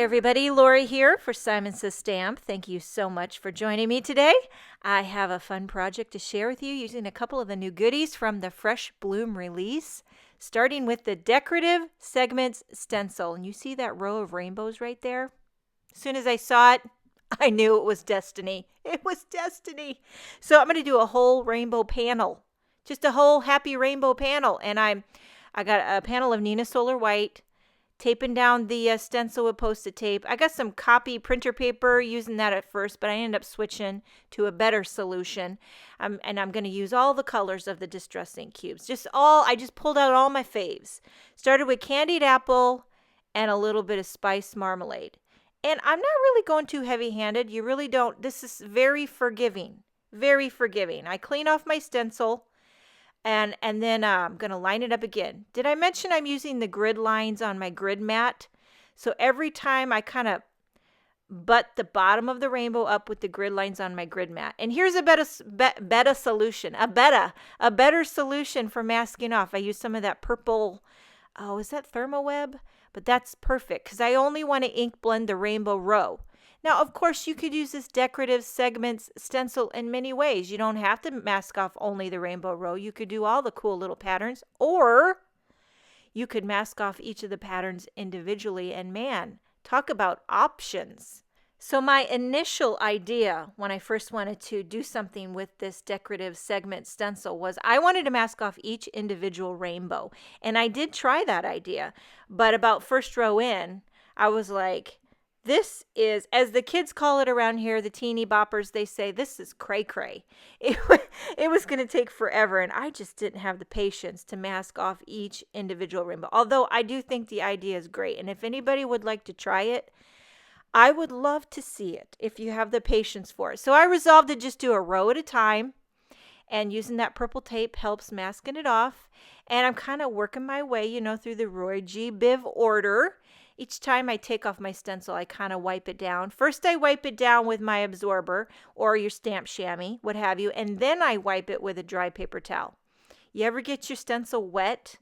everybody, Laura here for Simon Says Stamp. Thank you so much for joining me today. I have a fun project to share with you using a couple of the new goodies from the Fresh Bloom release, starting with the Decorative Segments Stencil. And you see that row of rainbows right there? As soon as I saw it, I knew it was destiny. It was destiny. So I'm going to do a whole rainbow panel, just a whole happy rainbow panel. And I got a panel of Nina Solar White, taping down the stencil with Post-it tape. I got some copy printer paper, using that at first, but I ended up switching to a better solution. And I'm going to use all the colors of the Distress Ink cubes. I just pulled out all my faves. Started with Candied Apple and a little bit of Spice Marmalade. And I'm not really going too heavy-handed. You really don't. This is very forgiving. Very forgiving. I clean off my stencil. And then I'm going to line it up again. Did I mention I'm using the grid lines on my grid mat? So every time I kind of butt the bottom of the rainbow up with the grid lines on my grid mat. And here's a better solution, a better solution for masking off. I use some of that purple, is that Thermoweb? But that's perfect because I only want to ink blend the rainbow row. Now, of course, you could use this Decorative Segments stencil in many ways. You don't have to mask off only the rainbow row. You could do all the cool little patterns, or you could mask off each of the patterns individually. And man, talk about options. So my initial idea when I first wanted to do something with this Decorative Segment stencil was I wanted to mask off each individual rainbow. And I did try that idea. But about first row in, I was like, this is, as the kids call it around here, the teeny boppers, they say, this is cray-cray. It was going to take forever, and I just didn't have the patience to mask off each individual rainbow. Although I do think the idea is great, and if anybody would like to try it, I would love to see it if you have the patience for it. So I resolved to just do a row at a time, and using that purple tape helps masking it off. And I'm kind of working my way, through the Roy G. Biv order. Each time I take off my stencil, I kind of wipe it down. First, I wipe it down with my absorber or your stamp chamois, what have you, and then I wipe it with a dry paper towel. You ever get your stencil wet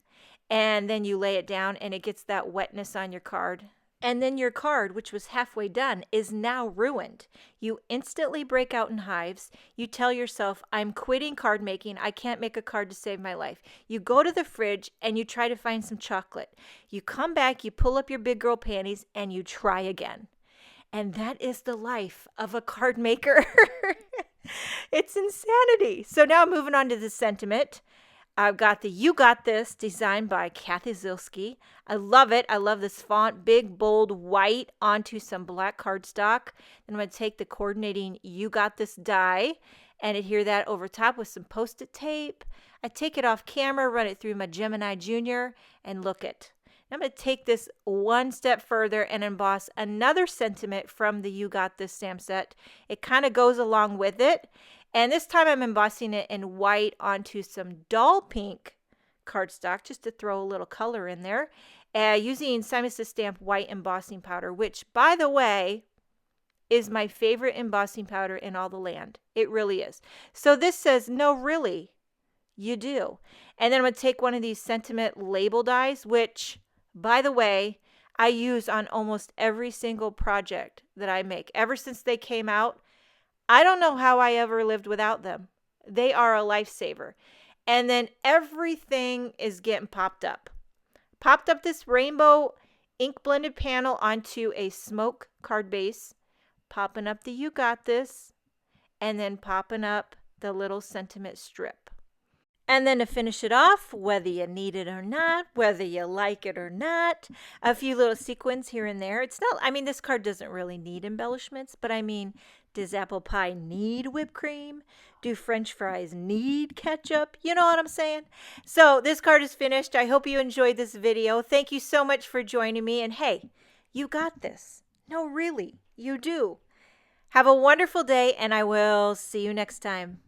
and then you lay it down and it gets that wetness on your card? And then your card, which was halfway done, is now ruined. You instantly break out in hives. You tell yourself, I'm quitting card making. I can't make a card to save my life. You go to the fridge and you try to find some chocolate. You come back, you pull up your big girl panties, and you try again. And that is the life of a card maker. It's insanity. So now moving on to the sentiment. I've got the You Got This, designed by Kathy Zilski. I love it. I love this font, big, bold, white, onto some black cardstock. Then I'm going to take the coordinating You Got This die and adhere that over top with some Post-it tape. I take it off camera, run it through my Gemini Junior, and look it. I'm going to take this one step further and emboss another sentiment from the You Got This stamp set. It kind of goes along with it. And this time I'm embossing it in white onto some dull pink cardstock just to throw a little color in there. Using Simon Says Stamp white embossing powder, which, by the way, is my favorite embossing powder in all the land. It really is. So this says, no, really, you do. And then I'm going to take one of these sentiment label dies, which, by the way, I use on almost every single project that I make. Ever since they came out, I don't know how I ever lived without them. They are a lifesaver. And then everything is getting popped up. Popped up this rainbow ink blended panel onto a smoke card base. Popping up the You Got This. And then popping up the little sentiment strip. And then to finish it off, whether you need it or not, whether you like it or not, a few little sequins here and there. It's not, this card doesn't really need embellishments, but does apple pie need whipped cream? Do French fries need ketchup? You know what I'm saying? So this card is finished. I hope you enjoyed this video. Thank you so much for joining me. And hey, you got this. No, really, you do. Have a wonderful day, and I will see you next time.